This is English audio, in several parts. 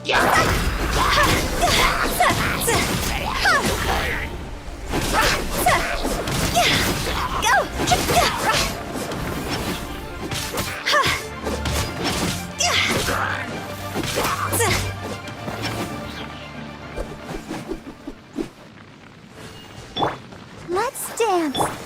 Let's dance.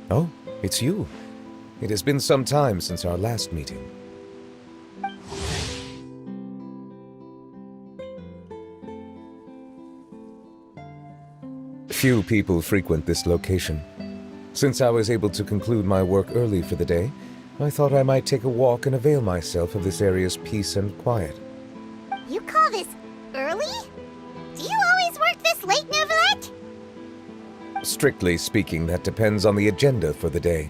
Oh, it's you. It has been some time since our last meeting. Few people frequent this location. Since I was able to conclude my work early for the day, I thought I might take a walk and avail myself of this area's peace and quiet. You call this early? Do you always work this late, Neuvillette? Strictly speaking, that depends on the agenda for the day.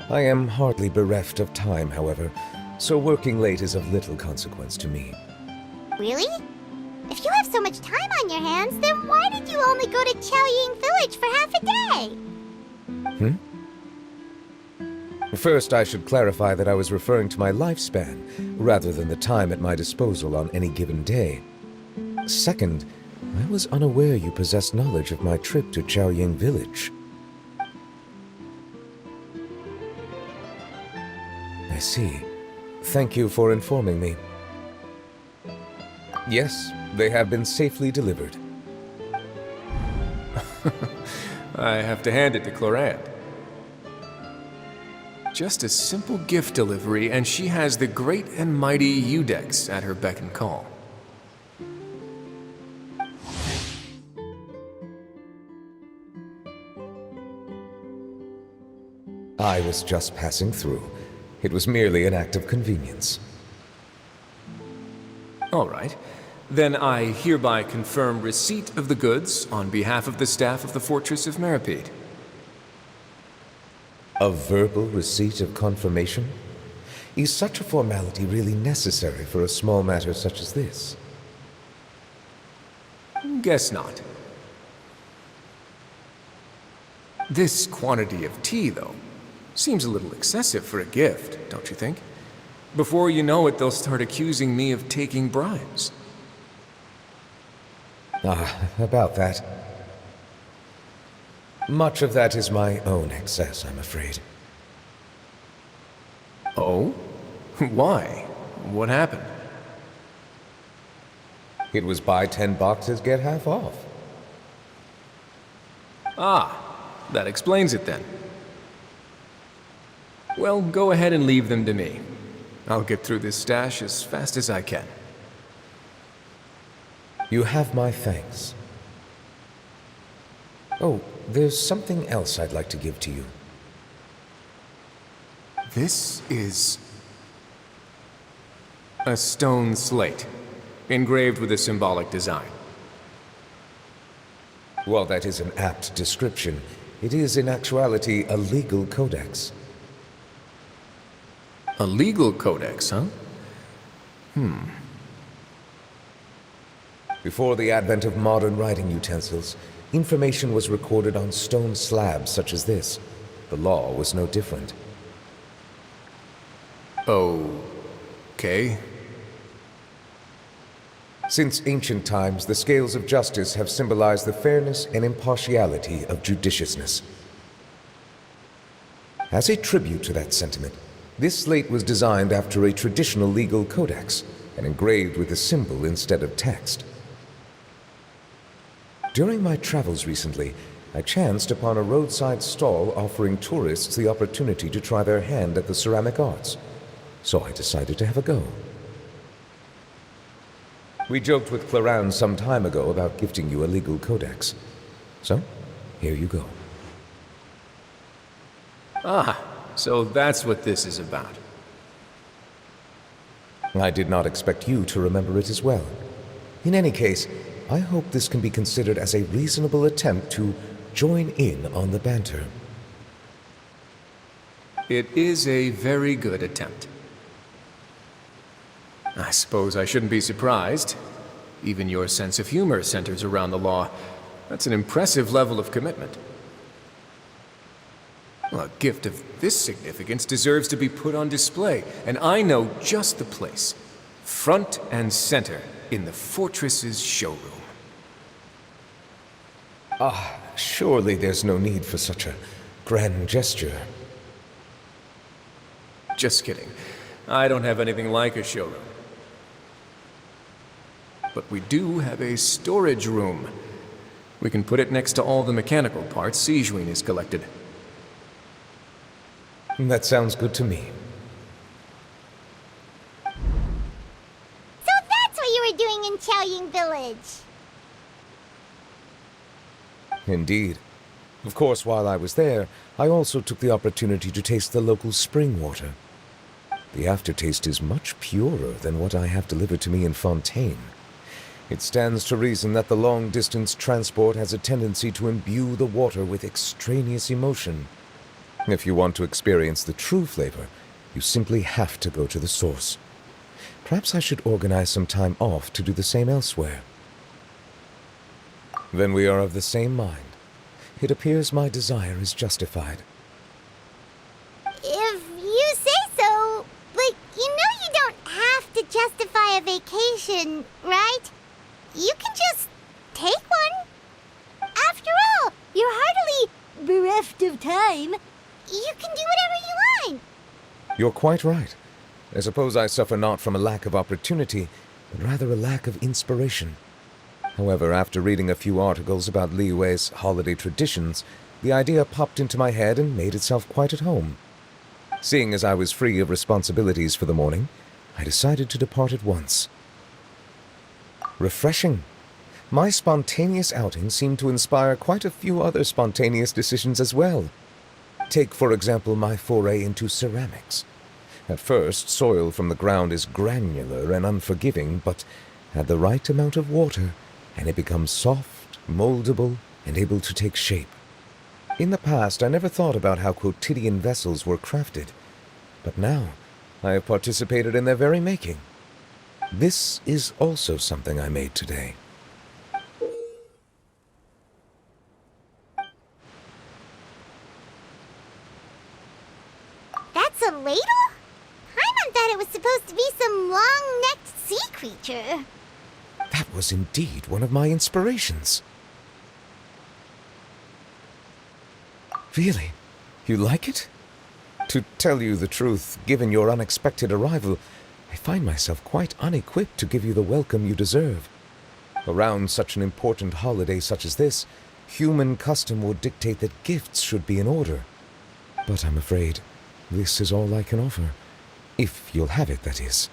I am hardly bereft of time, however, so working late is of little consequence to me. Really? If you have so much time on your hands, then why did you only go to Chaoying Village for half a day? First, I should clarify that I was referring to my lifespan, rather than the time at my disposal on any given day. Second, I was unaware you possessed knowledge of my trip to Chaoying Village. I see. Thank you for informing me. Yes, they have been safely delivered. I have to hand it to Clorette. Just a simple gift delivery, and she has the great and mighty Udex at her beck and call. I was just passing through. It was merely an act of convenience. All right. Then I hereby confirm receipt of the goods on behalf of the staff of the Fortress of Meripede. A verbal receipt of confirmation? Is such a formality really necessary for a small matter such as this? Guess not. This quantity of tea, though, seems a little excessive for a gift, don't you think? Before you know it, they'll start accusing me of taking bribes. About that. Much of that is my own excess, I'm afraid. Oh? Why? What happened? It was buy 10 boxes, get half off. Ah, that explains it then. Well, go ahead and leave them to me. I'll get through this stash as fast as I can. You have my thanks. Oh, there's something else I'd like to give to you. This is a stone slate, engraved with a symbolic design. While that is an apt description, it is in actuality a legal codex. A legal codex, huh? Before the advent of modern writing utensils, information was recorded on stone slabs such as this. The law was no different. Okay. Since ancient times, the scales of justice have symbolized the fairness and impartiality of judiciousness. As a tribute to that sentiment, this slate was designed after a traditional legal codex and engraved with a symbol instead of text. During my travels recently, I chanced upon a roadside stall offering tourists the opportunity to try their hand at the ceramic arts, so I decided to have a go. We joked with Claran some time ago about gifting you a legal codex. So, here you go. Ah, so that's what this is about. I did not expect you to remember it as well. In any case, I hope this can be considered as a reasonable attempt to join in on the banter. It is a very good attempt. I suppose I shouldn't be surprised. Even your sense of humor centers around the law. That's an impressive level of commitment. Well, a gift of this significance deserves to be put on display, and I know just the place. Front and center in the fortress's showroom. Surely there's no need for such a grand gesture. Just kidding. I don't have anything like a showroom. But we do have a storage room. We can put it next to all the mechanical parts Sijuin has collected. That sounds good to me. So that's what you were doing in Chaoying Village. Indeed. Of course, while I was there, I also took the opportunity to taste the local spring water. The aftertaste is much purer than what I have delivered to me in Fontaine. It stands to reason that the long-distance transport has a tendency to imbue the water with extraneous emotion. If you want to experience the true flavor, you simply have to go to the source. Perhaps I should organize some time off to do the same elsewhere. Then we are of the same mind. It appears my desire is justified. If you say so, but you know you don't have to justify a vacation, right? You can just take one. After all, you're hardly bereft of time. You can do whatever you want. You're quite right. I suppose I suffer not from a lack of opportunity, but rather a lack of inspiration. However, after reading a few articles about Liyue's holiday traditions, the idea popped into my head and made itself quite at home. Seeing as I was free of responsibilities for the morning, I decided to depart at once. Refreshing. My spontaneous outing seemed to inspire quite a few other spontaneous decisions as well. Take, for example, my foray into ceramics. At first, soil from the ground is granular and unforgiving, but add the right amount of water, and it becomes soft, moldable, and able to take shape. In the past, I never thought about how quotidian vessels were crafted, but now I have participated in their very making. This is also something I made today. That's a ladle? Paimon thought it was supposed to be some long-necked sea creature. That was indeed one of my inspirations. Really? You like it? To tell you the truth, given your unexpected arrival, I find myself quite unequipped to give you the welcome you deserve. Around such an important holiday such as this, human custom would dictate that gifts should be in order. But I'm afraid this is all I can offer. If you'll have it, that is.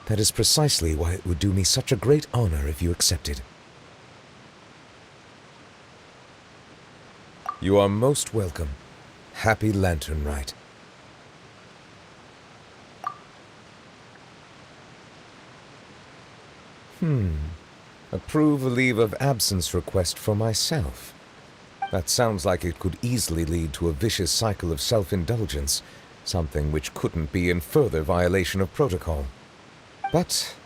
That is precisely why it would do me such a great honor if you accepted. You are most welcome. Happy Lantern Rite. Approve a leave of absence request for myself. That sounds like it could easily lead to a vicious cycle of self-indulgence, something which couldn't be in further violation of protocol. But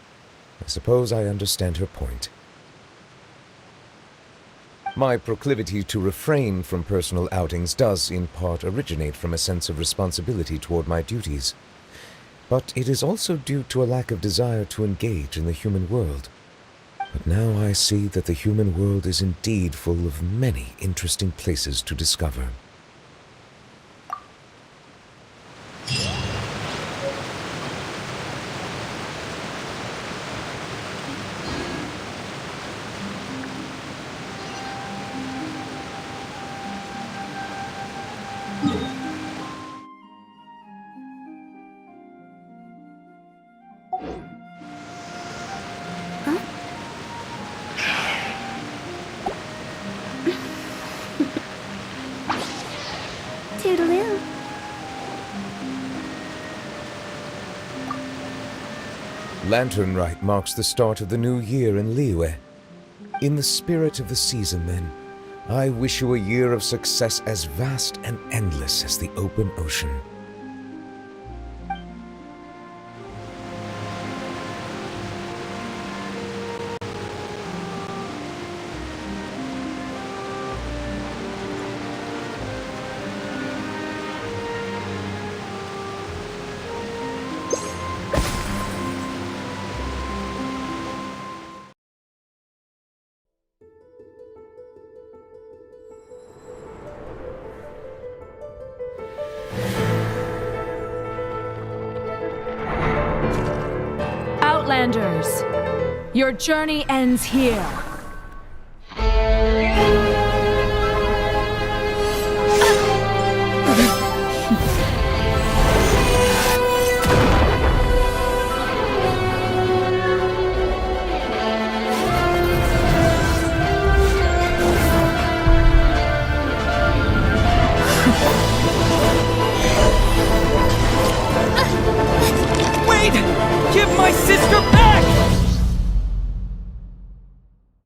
I suppose I understand her point. My proclivity to refrain from personal outings does, in part, originate from a sense of responsibility toward my duties. But it is also due to a lack of desire to engage in the human world. But now I see that the human world is indeed full of many interesting places to discover. Toodaloo. Lantern Rite marks the start of the new year in Liyue. In the spirit of the season, then, I wish you a year of success as vast and endless as the open ocean. Outlanders, your journey ends here.